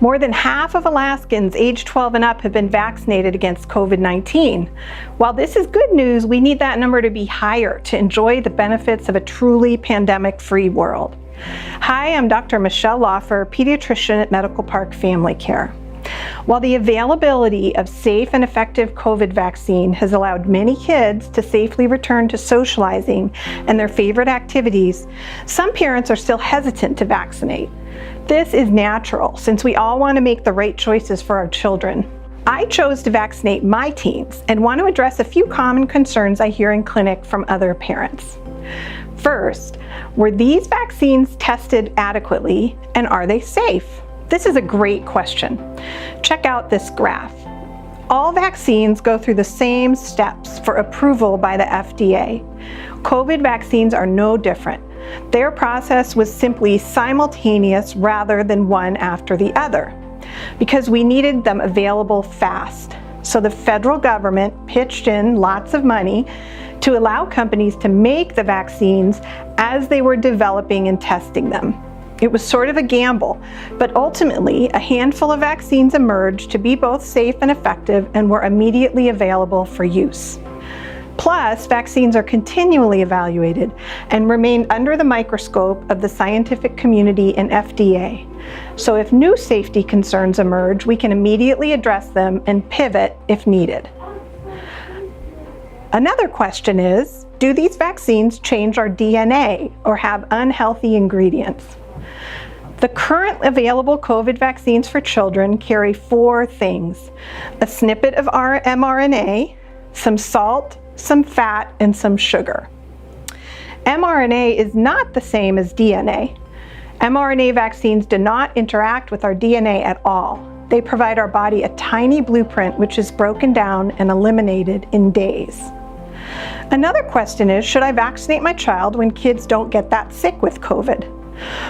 More than half of Alaskans age 12 and up have been vaccinated against COVID-19. While this is good news, we need that number to be higher to enjoy the benefits of a truly pandemic-free world. Hi, I'm Dr. Michelle Laufer, pediatrician at Medical Park Family Care. While the availability of safe and effective COVID vaccine has allowed many kids to safely return to socializing and their favorite activities, some parents are still hesitant to vaccinate. This is natural, since we all want to make the right choices for our children. I chose to vaccinate my teens and want to address a few common concerns I hear in clinic from other parents. First, were these vaccines tested adequately, and are they safe? This is a great question. Check out this graph. All vaccines go through the same steps for approval by the FDA. COVID vaccines are no different. Their process was simply simultaneous rather than one after the other, because we needed them available fast. So the federal government pitched in lots of money to allow companies to make the vaccines as they were developing and testing them. It was sort of a gamble, but ultimately a handful of vaccines emerged to be both safe and effective and were immediately available for use. Plus, vaccines are continually evaluated and remain under the microscope of the scientific community and FDA. So if new safety concerns emerge, we can immediately address them and pivot if needed. Another question is, do these vaccines change our DNA or have unhealthy ingredients? The current available COVID vaccines for children carry 4 things: a snippet of our mRNA, some salt, some fat, and some sugar. mRNA is not the same as DNA. mRNA vaccines do not interact with our DNA at all. They provide our body a tiny blueprint which is broken down and eliminated in days. Another question is, should I vaccinate my child when kids don't get that sick with COVID?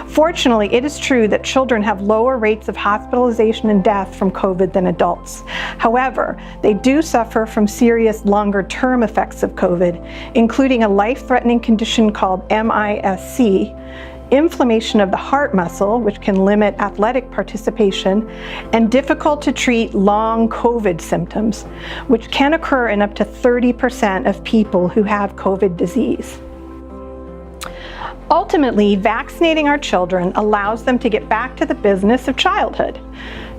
Fortunately, it is true that children have lower rates of hospitalization and death from COVID than adults. However, they do suffer from serious longer-term effects of COVID, including a life-threatening condition called MPFC, inflammation of the heart muscle, which can limit athletic participation, and difficult-to-treat long COVID symptoms, which can occur in up to 30% of people who have COVID disease. Ultimately, vaccinating our children allows them to get back to the business of childhood.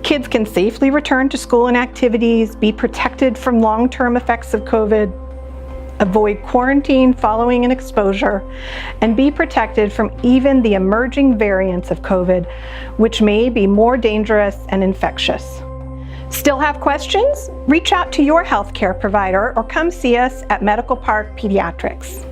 Kids can safely return to school and activities, be protected from long-term effects of COVID, avoid quarantine following an exposure, and be protected from even the emerging variants of COVID, which may be more dangerous and infectious. Still have questions? Reach out to your healthcare provider or come see us at Medical Park Pediatrics.